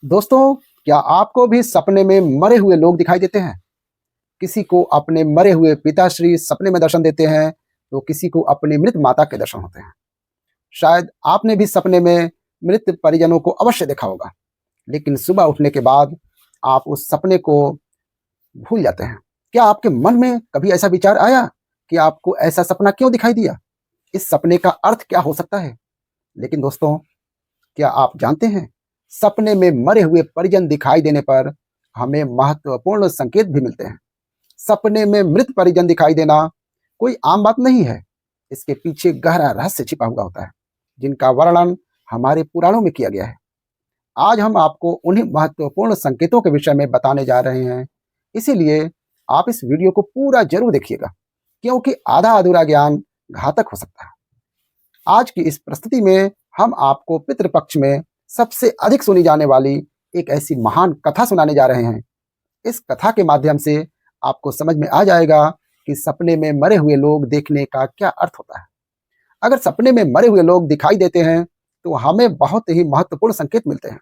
दोस्तों, क्या आपको भी सपने में मरे हुए लोग दिखाई देते हैं? किसी को अपने मरे हुए पिताश्री सपने में दर्शन देते हैं, तो किसी को अपनी मृत माता के दर्शन होते हैं। शायद आपने भी सपने में मृत परिजनों को अवश्य देखा होगा, लेकिन सुबह उठने के बाद आप उस सपने को भूल जाते हैं। क्या आपके मन में कभी ऐसा विचार आया कि आपको ऐसा सपना क्यों दिखाई दिया? इस सपने का अर्थ क्या हो सकता है? लेकिन दोस्तों, क्या आप जानते हैं, सपने में मरे हुए परिजन दिखाई देने पर हमें महत्वपूर्ण संकेत भी मिलते हैं। सपने में मृत परिजन दिखाई देना कोई आम बात नहीं है। इसके पीछे गहरा रहस्य छिपा हुआ होता है, जिनका वर्णन हमारे पुराणों में किया गया है। आज हम आपको उन्हीं महत्वपूर्ण संकेतों के विषय में बताने जा रहे हैं। इसीलिए आप इस वीडियो को पूरा जरूर देखिएगा, क्योंकि आधा अधूरा ज्ञान घातक हो सकता है। आज की इस प्रस्तुति में हम आपको पितृपक्ष में सबसे अधिक सुनी जाने वाली एक ऐसी महान कथा सुनाने जा रहे हैं। इस कथा के माध्यम से आपको समझ में आ जाएगा कि सपने में मरे हुए लोग देखने का क्या अर्थ होता है। अगर सपने में मरे हुए लोग दिखाई देते हैं, तो हमें बहुत ही महत्वपूर्ण संकेत मिलते हैं।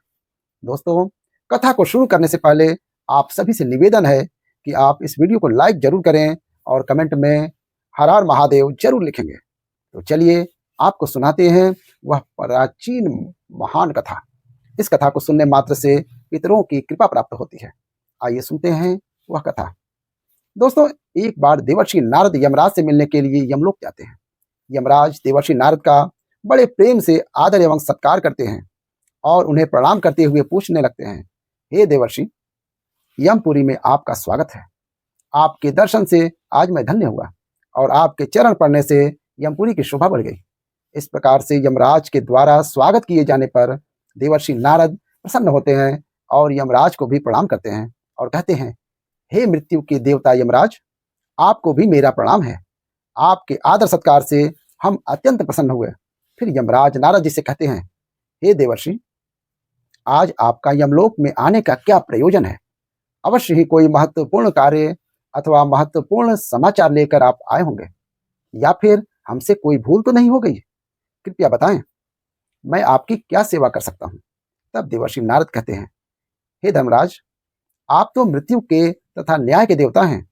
दोस्तों, कथा को शुरू करने से पहले आप सभी से निवेदन है कि आप इस वीडियो को लाइक जरूर करें और कमेंट में हर हर महादेव जरूर लिखेंगे। तो चलिए आपको सुनाते हैं वह प्राचीन महान कथा। इस कथा को सुनने मात्र से पितरों की कृपा प्राप्त होती है। आइए सुनते हैं वह कथा। दोस्तों, एक बार देवर्षि नारद यमराज से मिलने के लिए यमलोक जाते हैं। यमराज देवर्षि नारद का बड़े प्रेम से आदर एवं सत्कार करते हैं और उन्हें प्रणाम करते हुए पूछने लगते हैं, हे देवर्षि, यमपुरी में आपका स्वागत है। आपके दर्शन से आज मैं धन्य हुआ और आपके चरण पड़ने से यमपुरी की शोभा बढ़ गई। इस प्रकार से यमराज के द्वारा स्वागत किए जाने पर देवर्षि नारद प्रसन्न होते हैं और यमराज को भी प्रणाम करते हैं और कहते हैं, हे मृत्यु के देवता यमराज, आपको भी मेरा प्रणाम है। आपके आदर सत्कार से हम अत्यंत प्रसन्न हुए। फिर यमराज नारद जी से कहते हैं, हे देवर्षि, आज आपका यमलोक में आने का क्या प्रयोजन है? अवश्य ही कोई महत्वपूर्ण कार्य अथवा महत्वपूर्ण समाचार लेकर आप आए होंगे, या फिर हमसे कोई भूल तो नहीं हो गई? कृपया बताएं, मैं आपकी क्या सेवा कर सकता हूं? तब देवर्षि नारद कहते हैं, हे धर्मराज, आप तो मृत्यु के तथा न्याय के देवता हैं।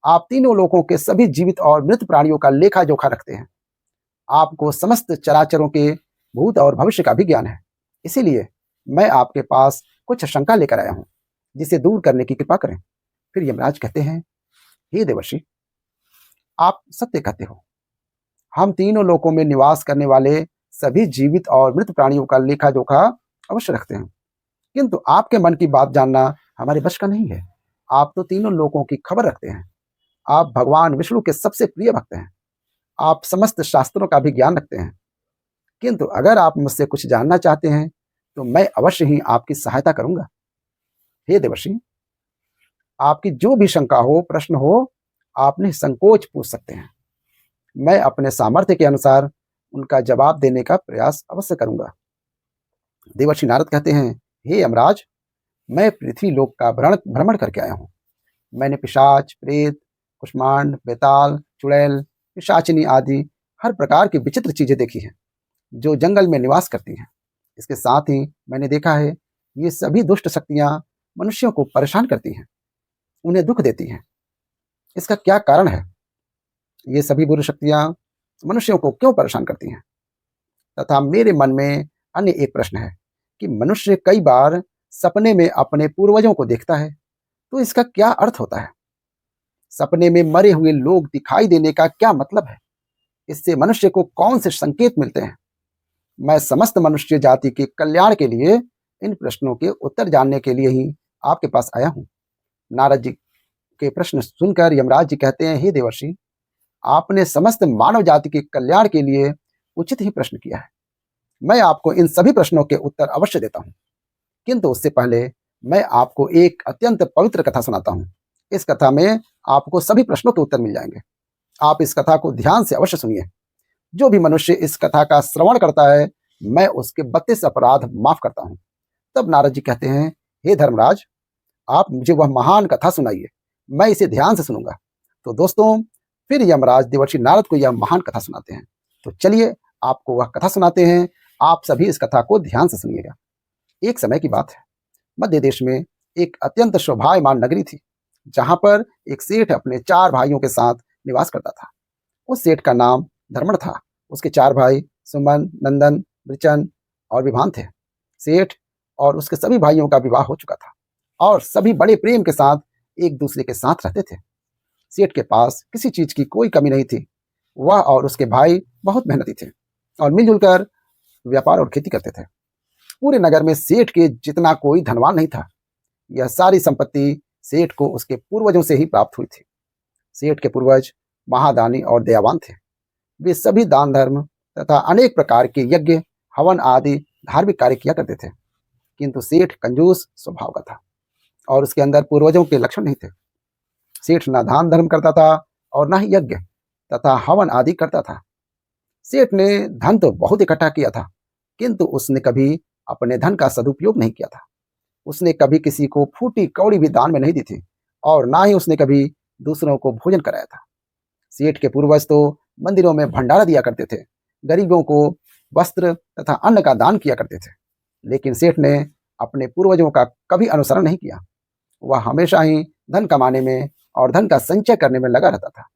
आप तीनों लोकों के सभी जीवित और मृत प्राणियों का लेखा जोखा रखते हैं। आपको समस्त चराचरों के भूत और भविष्य का भी ज्ञान है। इसीलिए मैं आपके पास कुछ शंका लेकर आया हूं, जिसे दूर करने की कृपा करें। फिर यमराज कहते हैं, हे देवर्षि, आप सत्य कहते हो। हम तीनों लोकों में निवास करने वाले सभी जीवित और मृत प्राणियों का लेखा जोखा अवश्य रखते हैं, किंतु आपके मन की बात जानना हमारे बस का नहीं है। आप तो तीनों लोकों की खबर रखते हैं। आप भगवान विष्णु के सबसे प्रिय भक्त हैं। आप समस्त शास्त्रों का भी ज्ञान रखते हैं। किंतु अगर आप मुझसे कुछ जानना चाहते हैं, तो मैं अवश्य ही आपकी सहायता करूंगा। हे देवर्षि, आपकी जो भी शंका हो, प्रश्न हो, आप निसंकोच पूछ सकते हैं। मैं अपने सामर्थ्य के अनुसार उनका जवाब देने का प्रयास अवश्य करूंगा। देवर्षि नारद कहते हैं, हे यमराज, मैं पृथ्वी लोक का भ्रमण करके आया हूँ। मैंने पिशाच, प्रेत, कुष्मांड, बेताल, चुड़ैल, पिशाचिनी आदि हर प्रकार की विचित्र चीजें देखी हैं, जो जंगल में निवास करती हैं। इसके साथ ही मैंने देखा है, ये सभी दुष्ट शक्तियां मनुष्यों को परेशान करती हैं, उन्हें दुख देती हैं। इसका क्या कारण है? ये सभी बुरी शक्तियां मनुष्यों को क्यों परेशान करती हैं? तथा मेरे मन में अन्य एक प्रश्न है कि मनुष्य कई बार सपने में अपने पूर्वजों को देखता है, तो इसका क्या अर्थ होता है? सपने में मरे हुए लोग दिखाई देने का क्या मतलब है? इससे मनुष्य को कौन से संकेत मिलते हैं? मैं समस्त मनुष्य जाति के कल्याण के लिए इन प्रश्नों के उत्तर जानने के लिए ही आपके पास आया हूं। नारद जी के प्रश्न सुनकर यमराज जी कहते हैं, हे देवर्षि, आपने समस्त मानव जाति के कल्याण के लिए उचित ही प्रश्न किया है। मैं आपको इन सभी प्रश्नों के उत्तर अवश्य देता हूं, किंतु उससे पहले मैं आपको एक अत्यंत पवित्र कथा सुनाता हूं। इस कथा में आपको सभी प्रश्नों के उत्तर मिल जाएंगे। आप इस कथा को ध्यान से अवश्य सुनिए। जो भी मनुष्य इस कथा का श्रवण करता है, मैं उसके 32 अपराध माफ करता हूं। तब नारद जी कहते हैं, हे धर्मराज, आप मुझे वह महान कथा सुनाइए, मैं इसे ध्यान से सुनूंगा। तो दोस्तों, फिर यमराज देवर्षि नारद को यह महान कथा सुनाते हैं। तो चलिए आपको वह कथा सुनाते हैं। आप सभी इस कथा को ध्यान से सुनिएगा। एक समय की बात है, मध्य देश में एक अत्यंत शोभायमान नगरी थी, जहां पर एक सेठ अपने 4 भाइयों के साथ निवास करता था। उस सेठ का नाम धर्मण था। उसके 4 भाई सुमन, नंदन, बृचन और विभान थे। सेठ और उसके सभी भाइयों का विवाह हो चुका था और सभी बड़े प्रेम के साथ एक दूसरे के साथ रहते थे। सेठ के पास किसी चीज की कोई कमी नहीं थी। वह और उसके भाई बहुत मेहनती थे और मिलजुल कर व्यापार और खेती करते थे। पूरे नगर में सेठ के जितना कोई धनवान नहीं था। यह सारी संपत्ति सेठ को उसके पूर्वजों से ही प्राप्त हुई थी। सेठ के पूर्वज महादानी और दयावान थे। वे सभी दान धर्म तथा अनेक प्रकार के यज्ञ, हवन आदि धार्मिक कार्य किया करते थे। किंतु सेठ कंजूस स्वभाव का था और उसके अंदर पूर्वजों के लक्षण नहीं थे। सेठ न दान धर्म करता था और न ही यज्ञ तथा हवन आदि करता था। सेठ ने धन तो बहुत इकट्ठा किया था, किंतु उसने कभी अपने धन का सदुपयोग नहीं किया था। उसने कभी किसी को फूटी कौड़ी भी दान में नहीं दी थी और ना ही उसने कभी दूसरों को भोजन कराया था। सेठ के पूर्वज तो मंदिरों में भंडारा दिया करते थे, गरीबों को वस्त्र तथा अन्न का दान किया करते थे। लेकिन सेठ ने अपने पूर्वजों का कभी अनुसरण नहीं किया। वह हमेशा ही धन कमाने में और धन का संचय करने में लगा रहता था,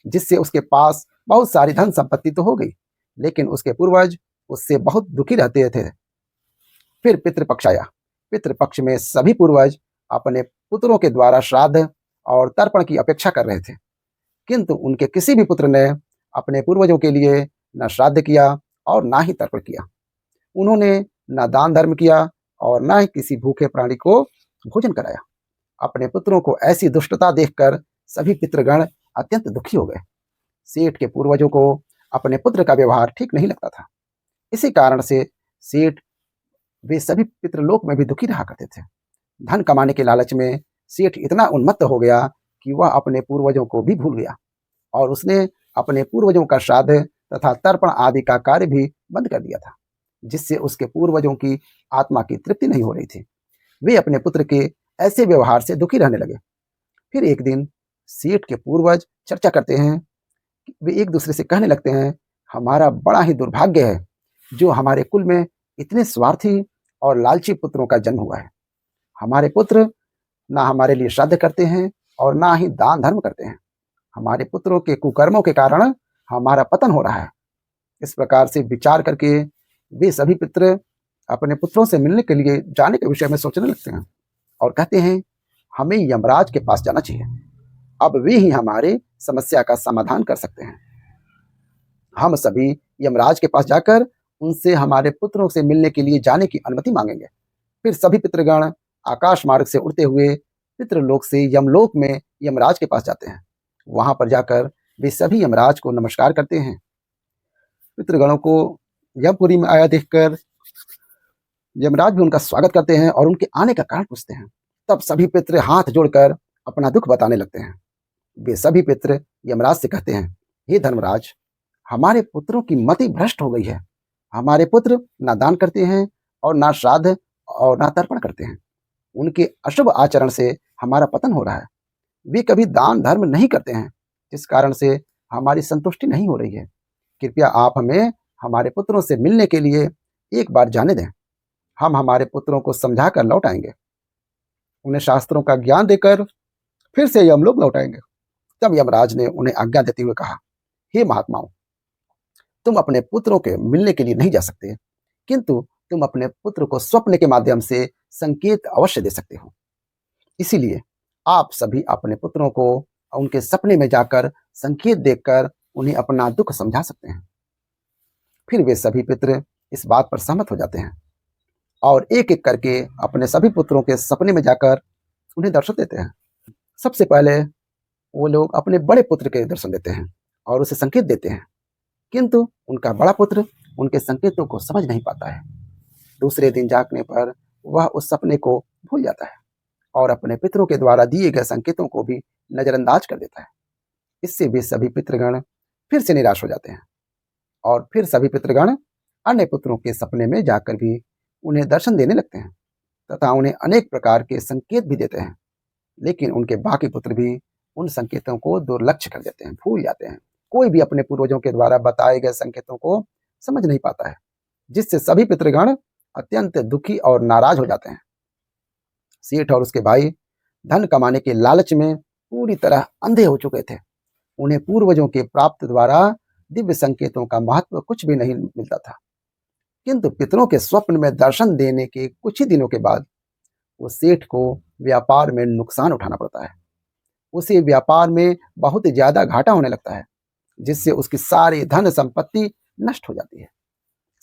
जिससे उसके पास बहुत सारी धन संपत्ति तो हो गई, लेकिन उसके पूर्वज उससे बहुत दुखी रहते थे। फिर पितृपक्ष आया। पितृपक्ष में सभी पूर्वज अपने पुत्रों के द्वारा श्राद्ध और तर्पण की अपेक्षा कर रहे थे, किंतु उनके किसी भी पुत्र ने अपने पूर्वजों के लिए न श्राद्ध किया और ना ही तर्पण किया। उन्होंने न दान धर्म किया और न ही किसी भूखे प्राणी को भोजन कराया। अपने पुत्रों को ऐसी दुष्टता देखकर सभी पितृगण अत्यंत दुखी हो गए। सेठ के पूर्वजों को अपने पुत्र का व्यवहार ठीक नहीं लगता था। इसी कारण से सेठ वे सभी पितृलोक में भी दुखी रहा करते थे। धन कमाने के लालच में सेठ इतना उन्मत्त हो गया कि वह अपने पूर्वजों को भी भूल गया और उसने अपने पूर्वजों का श्राद्ध तथा तर्पण आदि का कार्य भी बंद कर दिया था, जिससे उसके पूर्वजों की आत्मा की तृप्ति नहीं हो रही थी। वे अपने पुत्र के ऐसे व्यवहार से दुखी रहने लगे। फिर एक दिन सेठ के पूर्वज चर्चा करते हैं। वे एक दूसरे से कहने लगते हैं, हमारा बड़ा ही दुर्भाग्य है जो हमारे कुल में इतने स्वार्थी और लालची पुत्रों का जन्म हुआ है। हमारे पुत्र ना हमारे लिए श्राद्ध करते हैं और ना ही दान धर्म करते हैं। हमारे पुत्रों के कुकर्मों के कारण हमारा पतन हो रहा है। इस प्रकार से विचार करके वे सभी पितर अपने पुत्रों से मिलने के लिए जाने के विषय में सोचने लगते हैं और कहते हैं, हमें यमराज के पास जाना चाहिए। अब वे ही हमारे समस्या का समाधान कर सकते हैं। हम सभी यमराज के पास जाकर उनसे हमारे पुत्रों से मिलने के लिए जाने की अनुमति मांगेंगे। फिर सभी पितृगण आकाश मार्ग से उड़ते हुए पितृलोक से यमलोक में यमराज के पास जाते हैं। वहां पर जाकर वे सभी यमराज को नमस्कार करते हैं। पितृगणों को यमपुरी में आया देखकर यमराज भी उनका स्वागत करते हैं और उनके आने का कारण पूछते हैं। तब सभी पितृ हाथ जोड़कर अपना दुख बताने लगते हैं। वे सभी पितृ यमराज से कहते हैं, हे धर्मराज, हमारे पुत्रों की मति भ्रष्ट हो गई है। हमारे पुत्र ना दान करते हैं और ना श्राद्ध और ना तर्पण करते हैं। उनके अशुभ आचरण से हमारा पतन हो रहा है। वे कभी दान धर्म नहीं करते हैं, जिस कारण से हमारी संतुष्टि नहीं हो रही है। कृपया आप हमें हमारे पुत्रों से मिलने के लिए एक बार जाने दें। हम हमारे पुत्रों को समझा कर लौट आएंगे। उन्हें शास्त्रों का ज्ञान देकर फिर से यमलोक लौट आएंगे। तब यमराज ने उन्हें आज्ञा देते हुए कहा, हे महात्माओं, तुम अपने पुत्रों के मिलने के लिए नहीं जा सकते, किंतु तुम अपने पुत्र को स्वप्न के माध्यम से संकेत अवश्य दे सकते हो। इसीलिए आप सभी अपने पुत्रों को उनके सपने में जाकर संकेत देखकर उन्हें अपना दुख समझा सकते हैं। फिर वे सभी पितर इस बात पर सहमत हो जाते हैं और एक एक करके अपने सभी पुत्रों के सपने में जाकर उन्हें दर्शन देते हैं। सबसे पहले वो लोग अपने बड़े पुत्र के दर्शन देते हैं और उसे संकेत देते हैं, किंतु उनका बड़ा पुत्र उनके संकेतों को समझ नहीं पाता है। दूसरे दिन जागने पर वह उस सपने को भूल जाता है और अपने पितरों के द्वारा दिए गए संकेतों को भी नजरअंदाज कर देता है। इससे वे सभी पितृगण फिर से निराश हो जाते हैं और फिर सभी पितृगण अन्य पुत्रों के सपने में जाकर भी उन्हें दर्शन देने लगते हैं तथा उन्हें अनेक प्रकार के संकेत भी देते हैं। लेकिन उनके बाकी पुत्र भी उन संकेतों को दुर्लक्ष्य कर देते हैं, भूल जाते हैं। कोई भी अपने पूर्वजों के द्वारा बताए गए संकेतों को समझ नहीं पाता है, जिससे सभी पितृगण अत्यंत दुखी और नाराज हो जाते हैं। सेठ और उसके भाई धन कमाने के लालच में पूरी तरह अंधे हो चुके थे। उन्हें पूर्वजों के प्राप्त द्वारा दिव्य संकेतों का महत्व कुछ भी नहीं मिलता था। किंतु पितरों के स्वप्न में दर्शन देने के कुछ ही दिनों के बाद उस सेठ को व्यापार में नुकसान उठाना पड़ता है। उसे व्यापार में बहुत ज्यादा घाटा होने लगता है, जिससे उसकी सारी धन संपत्ति नष्ट हो जाती है।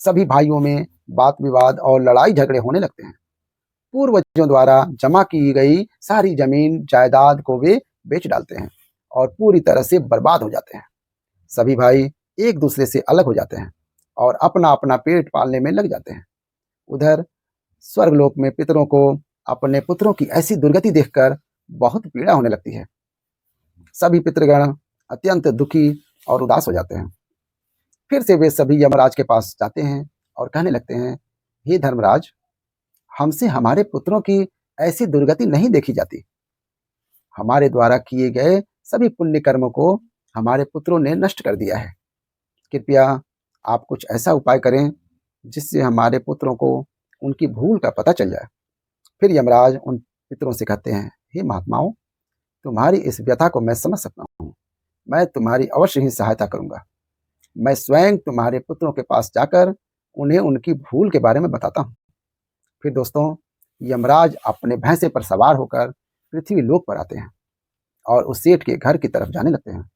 सभी भाइयों में बात विवाद और लड़ाई झगड़े होने लगते हैं। पूर्वजों द्वारा जमा की गई सारी जमीन जायदाद को वे बेच डालते हैं और पूरी तरह से बर्बाद हो जाते हैं। सभी भाई एक दूसरे से अलग हो जाते हैं और अपना अपना पेट पालने में लग जाते हैं। उधर स्वर्गलोक में पितरों को अपने पुत्रों की ऐसी दुर्गति देखकर बहुत पीड़ा होने लगती है। सभी पितृगण अत्यंत दुखी और उदास हो जाते हैं। फिर से वे सभी यमराज के पास जाते हैं और कहने लगते हैं, हे धर्मराज, हमसे हमारे पुत्रों की ऐसी दुर्गति नहीं देखी जाती। हमारे द्वारा किए गए सभी पुण्य कर्मों को हमारे पुत्रों ने नष्ट कर दिया है। कृपया आप कुछ ऐसा उपाय करें जिससे हमारे पुत्रों को उनकी भूल का पता चल जाए। फिर यमराज उन पितरों से कहते हैं, हे महात्माओं, तुम्हारी इस व्यथा को मैं समझ सकता हूँ। मैं तुम्हारी अवश्य ही सहायता करूंगा। मैं स्वयं तुम्हारे पुत्रों के पास जाकर उन्हें उनकी भूल के बारे में बताता हूँ। फिर दोस्तों, यमराज अपने भैंसे पर सवार होकर पृथ्वी लोक पर आते हैं और उस सेठ के घर की तरफ जाने लगते हैं।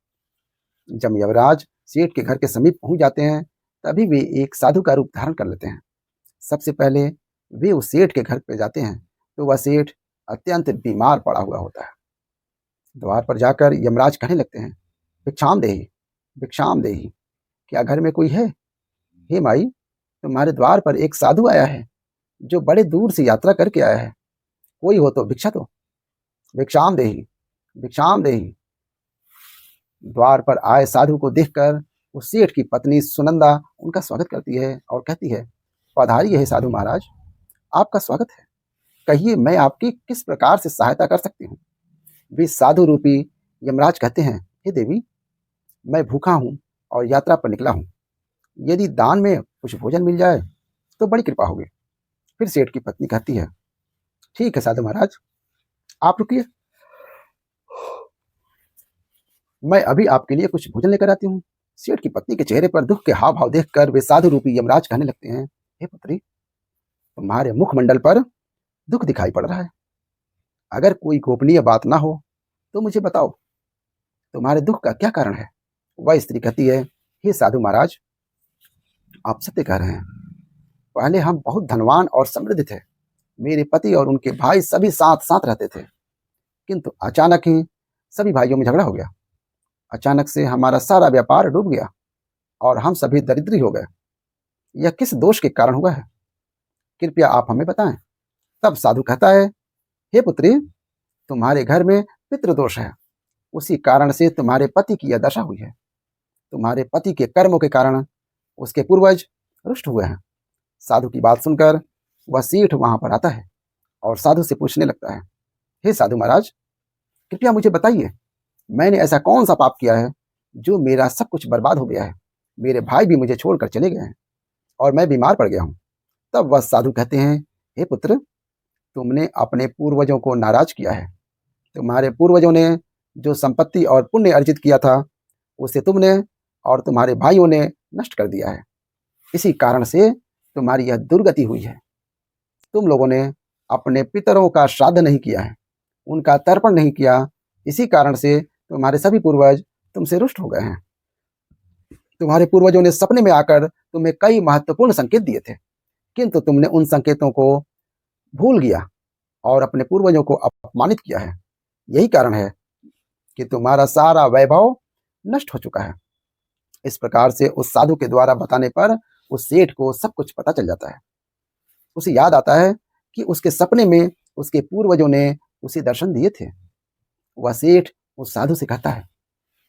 जब यमराज सेठ के घर के समीप पहुंच जाते हैं, तभी वे एक साधु का रूप धारण कर लेते हैं। सबसे पहले वे उस सेठ के घर पे जाते हैं तो वह सेठ अत्यंत बीमार पड़ा हुआ होता है। द्वार पर जाकर यमराज कहने लगते हैं, भिक्षाम देहि, भिक्षाम देहि, क्या घर में कोई है? हे माई, तुम्हारे द्वार पर एक साधु आया है जो बड़े दूर से यात्रा करके आया है। कोई हो तो भिक्षा दो, भिक्षाम देहि, भिक्षाम देहि। द्वार पर आए साधु को देखकर उस सेठ की पत्नी सुनंदा उनका स्वागत करती है और कहती है, पधारिए हे साधु महाराज, आपका स्वागत है। कहिए, मैं आपकी किस प्रकार से सहायता कर सकती हूँ? वे साधु रूपी यमराज कहते हैं, हे देवी, मैं भूखा हूँ और यात्रा पर निकला हूँ। यदि दान में कुछ भोजन मिल जाए तो बड़ी कृपा होगी। फिर सेठ की पत्नी कहती है, ठीक है साधु महाराज, आप रुकिए, मैं अभी आपके लिए कुछ भोजन लेकर आती हूँ। सेठ की पत्नी के चेहरे पर दुख के हाव भाव देखकर वे साधु रूपी यमराज कहने लगते हैं, हे पुत्री, तुम्हारे मुखमंडल पर दुख दिखाई पड़ रहा है। अगर कोई गोपनीय बात ना हो तो मुझे बताओ, तुम्हारे दुख का क्या कारण है? वह स्त्री कहती है, हे साधु महाराज, आप सत्य कह रहे हैं। पहले हम बहुत धनवान और समृद्ध थे। मेरे पति और उनके भाई सभी साथ साथ रहते थे, किंतु अचानक ही सभी भाइयों में झगड़ा हो गया। अचानक से हमारा सारा व्यापार डूब गया और हम सभी दरिद्री हो गए। यह किस दोष के कारण हुआ है? कृपया आप हमें बताएं। तब साधु कहता है, हे पुत्री, तुम्हारे घर में पितृदोष है। उसी कारण से तुम्हारे पति की यह दशा हुई है। तुम्हारे पति के कर्मों के कारण उसके पूर्वज रुष्ट हुए हैं। साधु की बात सुनकर वह सेठ वहां पर आता है और साधु से पूछने लगता है, हे साधु महाराज, कृपया मुझे बताइए, मैंने ऐसा कौन सा पाप किया है जो मेरा सब कुछ बर्बाद हो गया है? मेरे भाई भी मुझे छोड़कर चले गए हैं और मैं बीमार पड़ गया हूँ। तब वह साधु कहते हैं, हे पुत्र, तुमने अपने पूर्वजों को नाराज किया है। तुम्हारे पूर्वजों ने जो संपत्ति और पुण्य अर्जित किया था उसे तुमने और तुम्हारे भाइयों ने नष्ट कर दिया है। इसी कारण से तुम्हारी यह दुर्गति हुई है। तुम लोगों ने अपने पितरों का श्राद्ध नहीं किया है, उनका तर्पण नहीं किया। इसी कारण से तुम्हारे सभी पूर्वज तुमसे रुष्ट हो गए हैं। तुम्हारे पूर्वजों ने सपने में आकर तुम्हें कई महत्वपूर्ण संकेत दिए थे, किंतु तुमने उन संकेतों को भूल गया और अपने पूर्वजों को अपमानित किया है। यही कारण है कि तुम्हारा सारा वैभव नष्ट हो चुका है। इस प्रकार से उस साधु के द्वारा बताने पर उस सेठ को सब कुछ पता चल जाता है। उसे याद आता है कि उसके सपने में उसके पूर्वजों ने उसे दर्शन दिए थे। वह सेठ उस साधु से कहता है,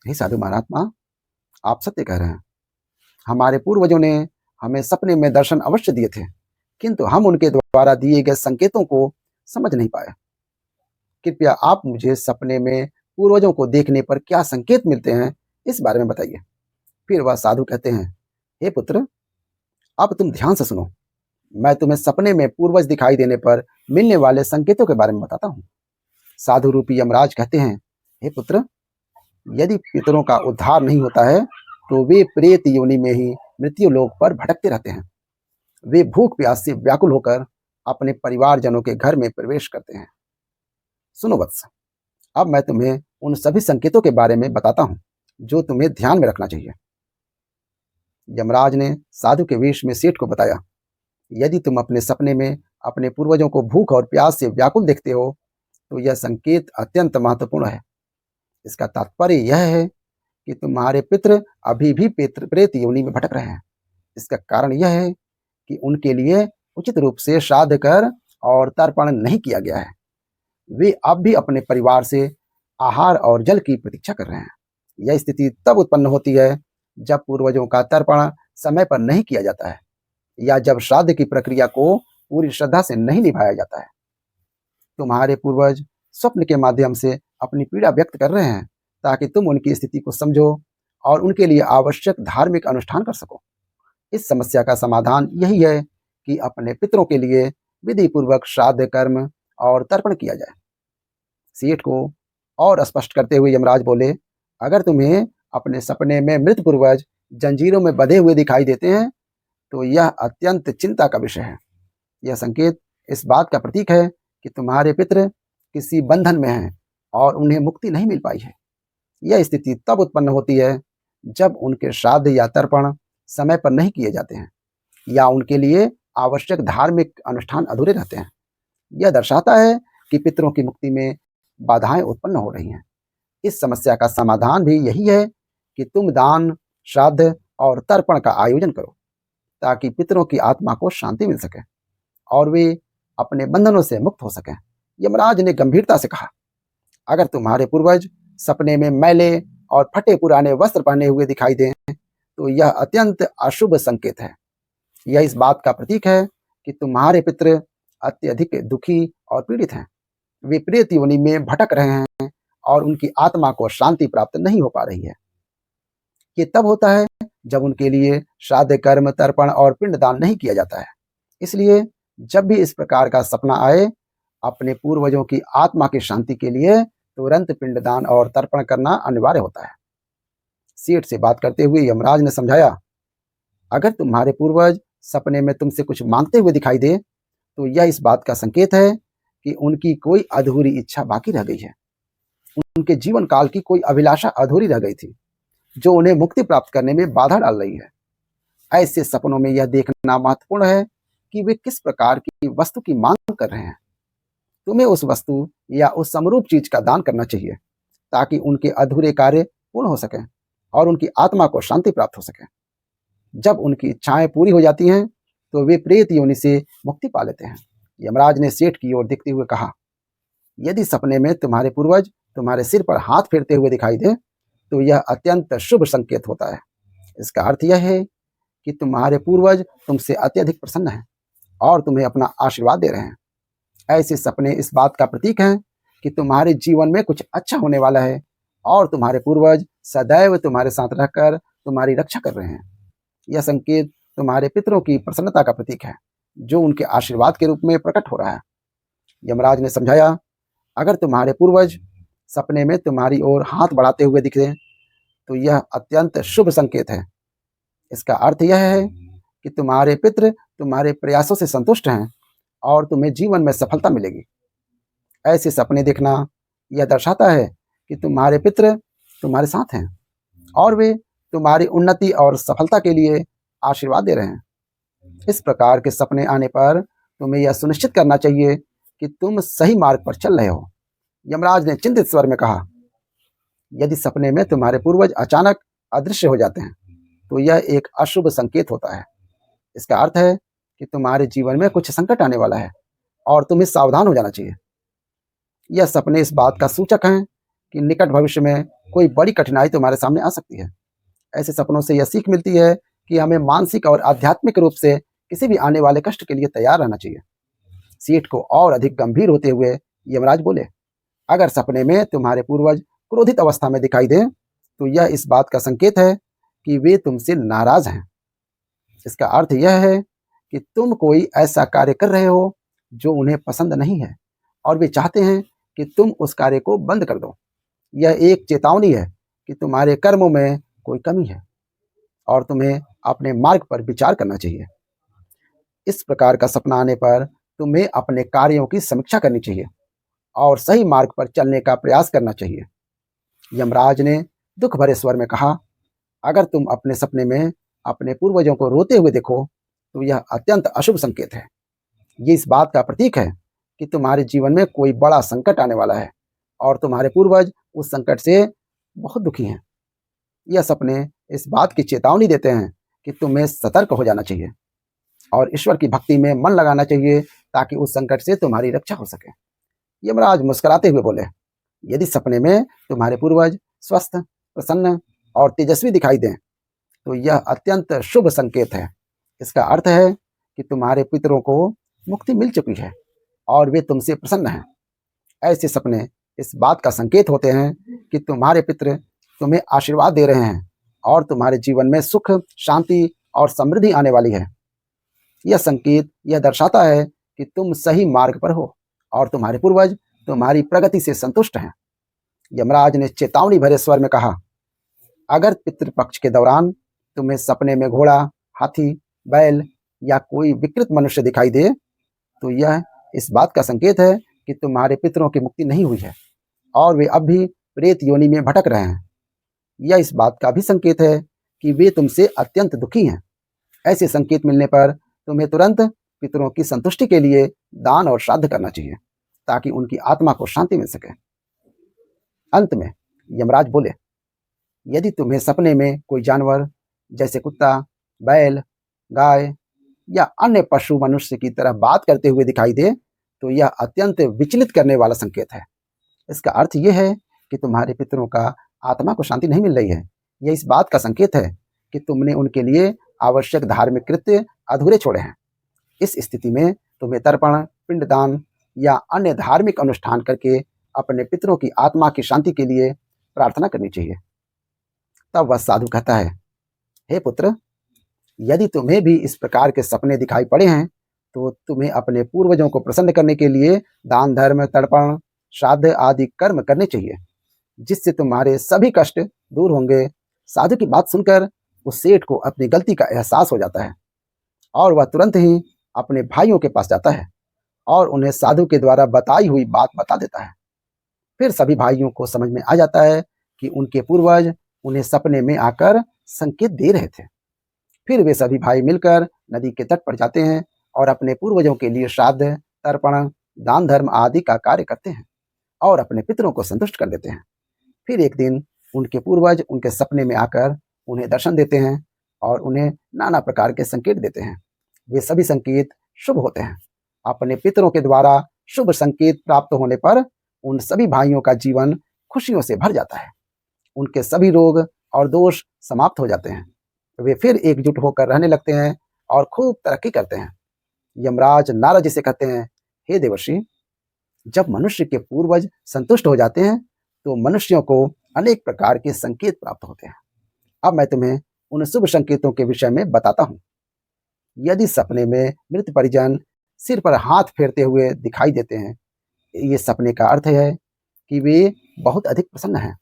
हे साधु महात्मा, आप सत्य कह रहे हैं। हमारे पूर्वजों ने हमें सपने में दर्शन अवश्य दिए थे, किंतु हम उनके द्वारा दिए गए संकेतों को समझ नहीं पाए। कृपया आप मुझे सपने में पूर्वजों को देखने पर क्या संकेत मिलते हैं, इस बारे में बताइए। फिर वह साधु कहते हैं, हे पुत्र, अब तुम ध्यान से सुनो। मैं तुम्हें सपने में पूर्वज दिखाई देने पर मिलने वाले संकेतों के बारे में बताता हूँ। साधु रूपी यमराज कहते हैं, हे पुत्र, यदि पितरों का उद्धार नहीं होता है तो वे प्रेत योनि में ही मृत्यु लोक पर भटकते रहते हैं। वे भूख प्यास से व्याकुल होकर अपने परिवारजनों के घर में प्रवेश करते हैं। सुनो वत्स, अब मैं तुम्हें उन सभी संकेतों के बारे में बताता हूँ जो तुम्हें ध्यान में रखना चाहिए। यमराज ने साधु के वेश में सेठ को बताया, यदि तुम अपने सपने में अपने पूर्वजों को भूख और प्यास से व्याकुल देखते हो तो यह संकेत अत्यंत महत्वपूर्ण है। इसका तात्पर्य यह है कि तुम्हारे पितृ अभी भी प्रेत योनि में भटक रहे हैं। इसका कारण यह है कि उनके लिए उचित रूप से श्राद्ध कर और तर्पण नहीं किया गया है। वे अब भी अपने परिवार से आहार और जल की प्रतीक्षा कर रहे हैं। यह स्थिति तब उत्पन्न होती है जब पूर्वजों का तर्पण समय पर नहीं किया जाता है या जब श्राद्ध की प्रक्रिया को पूरी श्रद्धा से नहीं निभाया जाता है। तुम्हारे पूर्वज स्वप्न के माध्यम से अपनी पीड़ा व्यक्त कर रहे हैं ताकि तुम उनकी स्थिति को समझो और उनके लिए आवश्यक धार्मिक अनुष्ठान कर सको। इस समस्या का समाधान यही है कि अपने पितरों के लिए विधि पूर्वक श्राद्ध कर्म और तर्पण किया जाए। सेठ को और स्पष्ट करते हुए यमराज बोले, अगर तुम्हें अपने सपने में मृत पूर्वज जंजीरों में बंधे हुए दिखाई देते हैं तो यह अत्यंत चिंता का विषय है। यह संकेत इस बात का प्रतीक है कि तुम्हारे पितृ किसी बंधन में हैं और उन्हें मुक्ति नहीं मिल पाई है। यह स्थिति तब उत्पन्न होती है जब उनके श्राद्ध या तर्पण समय पर नहीं किए जाते हैं या उनके लिए आवश्यक धार्मिक अनुष्ठान अधूरे रहते हैं। यह दर्शाता है कि पितरों की मुक्ति में बाधाएं उत्पन्न हो रही हैं। इस समस्या का समाधान भी यही है कि तुम दान, श्राद्ध और तर्पण का आयोजन करो ताकि पितरों की आत्मा को शांति मिल सके और वे अपने बंधनों से मुक्त हो सकें। यमराज ने गंभीरता से कहा, अगर तुम्हारे पूर्वज सपने में मैले और फटे पुराने वस्त्र पहने हुए दिखाई दें तो यह अत्यंत अशुभ संकेत है। यह इस बात का प्रतीक है कि तुम्हारे पितृ अत्यधिक दुखी और पीड़ित हैं। वे प्रेत योनि में भटक रहे हैं और उनकी आत्मा को शांति प्राप्त नहीं हो पा रही है। ये तब होता है जब उनके लिए श्राद्ध कर्म, तर्पण और पिंडदान नहीं किया जाता है। इसलिए जब भी इस प्रकार का सपना आए, अपने पूर्वजों की आत्मा की शांति के लिए तुरंत पिंडदान और तर्पण करना अनिवार्य होता है। सेठ से बात करते हुए यमराज ने समझाया, अगर तुम्हारे पूर्वज सपने में तुमसे कुछ मांगते हुए दिखाई दे तो यह इस बात का संकेत है कि उनकी कोई अधूरी इच्छा बाकी रह गई है। उनके जीवन काल की कोई अभिलाषा अधूरी रह गई थी जो उन्हें मुक्ति प्राप्त करने में बाधा डाल रही है। ऐसे सपनों में यह देखना महत्वपूर्ण है कि वे किस प्रकार की वस्तु की मांग कर रहे हैं। तुम्हें उस वस्तु या उस समरूप चीज का दान करना चाहिए ताकि उनके अधूरे कार्य पूर्ण हो सकें और उनकी आत्मा को शांति प्राप्त हो सके। जब उनकी इच्छाएं पूरी हो जाती हैं तो वे प्रेत योनि से मुक्ति पा लेते हैं। यमराज ने सेठ की ओर देखते हुए कहा, यदि सपने में तुम्हारे पूर्वज तुम्हारे सिर पर हाथ फेरते हुए दिखाई दे तो यह अत्यंत शुभ संकेत होता है। इसका अर्थ यह है कि तुम्हारे पूर्वज तुमसे अत्यधिक प्रसन्न हैं और तुम्हें अपना आशीर्वाद दे रहे हैं। ऐसे सपने इस बात का प्रतीक हैं कि तुम्हारे जीवन में कुछ अच्छा होने वाला है और तुम्हारे पूर्वज सदैव तुम्हारे साथ रहकर तुम्हारी रक्षा कर रहे हैं। यह संकेत तुम्हारे पितरों की प्रसन्नता का प्रतीक है जो उनके आशीर्वाद के रूप में प्रकट हो रहा है। यमराज ने समझाया, अगर तुम्हारे पूर्वज सपने में तुम्हारी ओर हाथ बढ़ाते हुए दिखे तो यह अत्यंत शुभ संकेत है। इसका अर्थ यह है कि तुम्हारे पितृ तुम्हारे प्रयासों से संतुष्ट हैं और तुम्हें जीवन में सफलता मिलेगी। ऐसे सपने देखना यह दर्शाता है कि तुम्हारे पितृ तुम्हारे साथ हैं और वे तुम्हारी उन्नति और सफलता के लिए आशीर्वाद दे रहे हैं। इस प्रकार के सपने आने पर तुम्हें यह सुनिश्चित करना चाहिए कि तुम सही मार्ग पर चल रहे हो। यमराज ने चिंतित स्वर में कहा, यदि सपने में तुम्हारे पूर्वज अचानक अदृश्य हो जाते हैं तो यह एक अशुभ संकेत होता है। इसका अर्थ है कि तुम्हारे जीवन में कुछ संकट आने वाला है और तुम्हें सावधान हो जाना चाहिए। यह सपने इस बात का सूचक हैं कि निकट भविष्य में कोई बड़ी कठिनाई तुम्हारे सामने आ सकती है। ऐसे सपनों से यह सीख मिलती है कि हमें मानसिक और आध्यात्मिक रूप से किसी भी आने वाले कष्ट के लिए तैयार रहना चाहिए। सेठ को और अधिक गंभीर होते हुए यमराज बोले, अगर सपने में तुम्हारे पूर्वज क्रोधित अवस्था में दिखाई दें तो यह इस बात का संकेत है कि वे तुमसे नाराज हैं। इसका अर्थ यह है कि तुम कोई ऐसा कार्य कर रहे हो जो उन्हें पसंद नहीं है और वे चाहते हैं कि तुम उस कार्य को बंद कर दो। यह एक चेतावनी है कि तुम्हारे कर्मों में कोई कमी है और तुम्हें अपने मार्ग पर विचार करना चाहिए। इस प्रकार का सपना आने पर तुम्हें अपने कार्यों की समीक्षा करनी चाहिए और सही मार्ग पर चलने का प्रयास करना चाहिए। यमराज ने दुख भरे स्वर में कहा, अगर तुम अपने सपने में अपने पूर्वजों को रोते हुए देखो तो यह अत्यंत अशुभ संकेत है। ये इस बात का प्रतीक है कि तुम्हारे जीवन में कोई बड़ा संकट आने वाला है और तुम्हारे पूर्वज उस संकट से बहुत दुखी हैं। यह सपने इस बात की चेतावनी देते हैं कि तुम्हें सतर्क हो जाना चाहिए और ईश्वर की भक्ति में मन लगाना चाहिए ताकि उस संकट से तुम्हारी रक्षा हो सके। यमराज मुस्कुराते हुए बोले, यदि सपने में तुम्हारे पूर्वज स्वस्थ, प्रसन्न और तेजस्वी दिखाई दें तो यह अत्यंत शुभ संकेत है। इसका अर्थ है कि तुम्हारे पितरों को मुक्ति मिल चुकी है और वे तुमसे प्रसन्न हैं। ऐसे सपने इस बात का संकेत होते हैं कि तुम्हारे पितर तुम्हें आशीर्वाद दे रहे हैं और तुम्हारे जीवन में सुख, शांति और समृद्धि आने वाली है। यह संकेत यह दर्शाता है कि तुम सही मार्ग पर हो और तुम्हारे पूर्वज तुम्हारी प्रगति से संतुष्ट हैं। यमराज ने चेतावनी भरे स्वर में कहा, अगर पितृपक्ष के दौरान तुम्हें सपने में घोड़ा, हाथी, बैल या कोई विकृत मनुष्य दिखाई दे तो यह इस बात का संकेत है कि तुम्हारे पितरों की मुक्ति नहीं हुई है और वे अब भी प्रेत योनि में भटक रहे हैं। यह इस बात का भी संकेत है कि वे तुमसे अत्यंत दुखी हैं। ऐसे संकेत मिलने पर तुम्हें तुरंत पितरों की संतुष्टि के लिए दान और श्राद्ध करना चाहिए ताकि उनकी आत्मा को शांति मिल सके। अंत में यमराज बोले, यदि तुम्हें सपने में कोई जानवर जैसे कुत्ता, बैल, गाय या अन्य पशु मनुष्य की तरह बात करते हुए दिखाई दे तो यह अत्यंत विचलित करने वाला संकेत है। इसका अर्थ यह है कि तुम्हारे पितरों का आत्मा को शांति नहीं मिल रही है। यह इस बात का संकेत है कि तुमने उनके लिए आवश्यक धार्मिक कृत्य अधूरे छोड़े हैं। इस स्थिति में तुम्हें तर्पण, पिंडदान या अन्य धार्मिक अनुष्ठान करके अपने पितरों की आत्मा की शांति के लिए प्रार्थना करनी चाहिए। तब वह साधु कहता है, हे पुत्र, यदि तुम्हें भी इस प्रकार के सपने दिखाई पड़े हैं तो तुम्हें अपने पूर्वजों को प्रसन्न करने के लिए दान, धर्म, तर्पण, श्राद्ध आदि कर्म करने चाहिए, जिससे तुम्हारे सभी कष्ट दूर होंगे। साधु की बात सुनकर उस सेठ को अपनी गलती का एहसास हो जाता है और वह तुरंत ही अपने भाइयों के पास जाता है और उन्हें साधु के द्वारा बताई हुई बात बता देता है। फिर सभी भाइयों को समझ में आ जाता है कि उनके पूर्वज उन्हें सपने में आकर संकेत दे रहे थे। फिर वे सभी भाई मिलकर नदी के तट पर जाते हैं और अपने पूर्वजों के लिए श्राद्ध, तर्पण, दान, धर्म आदि का कार्य करते हैं और अपने पितरों को संतुष्ट कर देते हैं। फिर एक दिन उनके पूर्वज उनके सपने में आकर उन्हें दर्शन देते हैं और उन्हें नाना प्रकार के संकेत देते हैं। वे सभी संकेत शुभ होते हैं। अपने पितरों के द्वारा शुभ संकेत प्राप्त होने पर उन सभी भाइयों का जीवन खुशियों से भर जाता है। उनके सभी रोग और दोष समाप्त हो जाते हैं। वे फिर एकजुट होकर रहने लगते हैं और खूब तरक्की करते हैं। यमराज नारद जी से कहते हैं, हे देवर्षि, जब मनुष्य के पूर्वज संतुष्ट हो जाते हैं तो मनुष्यों को अनेक प्रकार के संकेत प्राप्त होते हैं। अब मैं तुम्हें उन शुभ संकेतों के विषय में बताता हूँ। यदि सपने में मृत परिजन सिर पर हाथ फेरते हुए दिखाई देते हैं, ये सपने का अर्थ है कि वे बहुत अधिक प्रसन्न हैं।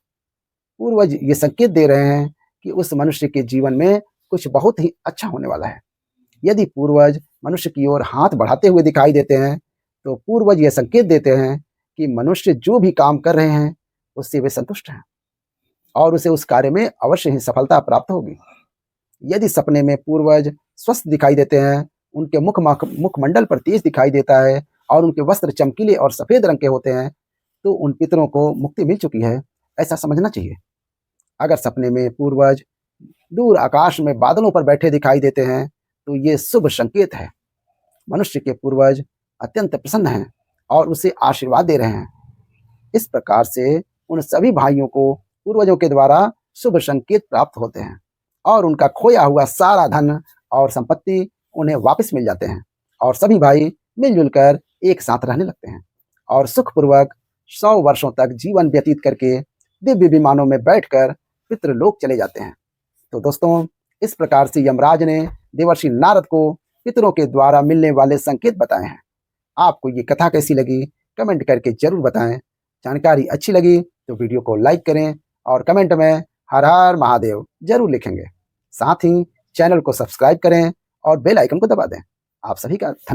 पूर्वज ये संकेत दे रहे हैं कि उस मनुष्य के जीवन में कुछ बहुत ही अच्छा होने वाला है। यदि पूर्वज मनुष्य की ओर हाथ बढ़ाते हुए दिखाई देते हैं तो पूर्वज ये संकेत देते हैं कि मनुष्य जो भी काम कर रहे हैं उससे वे संतुष्ट हैं और उसे उस कार्य में अवश्य ही सफलता प्राप्त होगी। यदि सपने में पूर्वज स्वस्थ दिखाई देते हैं, उनके मुखमंडल पर तेज दिखाई देता है और उनके वस्त्र चमकीले और सफेद रंग के होते हैं तो उन पितरों को मुक्ति मिल चुकी है, ऐसा समझना चाहिए। अगर सपने में पूर्वज दूर आकाश में बादलों पर बैठे दिखाई देते हैं तो ये शुभ संकेत है। मनुष्य के पूर्वज अत्यंत प्रसन्न हैं और उसे आशीर्वाद दे रहे हैं। इस प्रकार से उन सभी भाइयों को पूर्वजों के द्वारा शुभ संकेत प्राप्त होते हैं और उनका खोया हुआ सारा धन और संपत्ति उन्हें वापस मिल जाते हैं और सभी भाई मिलजुल कर एक साथ रहने लगते हैं और सुखपूर्वक 100 वर्षों तक जीवन व्यतीत करके दिव्य विमानों में बैठकर पितृलोक चले जाते हैं। तो दोस्तों, इस प्रकार से यमराज ने देवर्षि नारद को पितरों के द्वारा मिलने वाले संकेत बताए हैं। आपको ये कथा कैसी लगी कमेंट करके जरूर बताएं। जानकारी अच्छी लगी तो वीडियो को लाइक करें और कमेंट में हर हर महादेव जरूर लिखेंगे। साथ ही चैनल को सब्सक्राइब करें और बेल आइकन को दबा दें। आप सभी का धन्यवाद।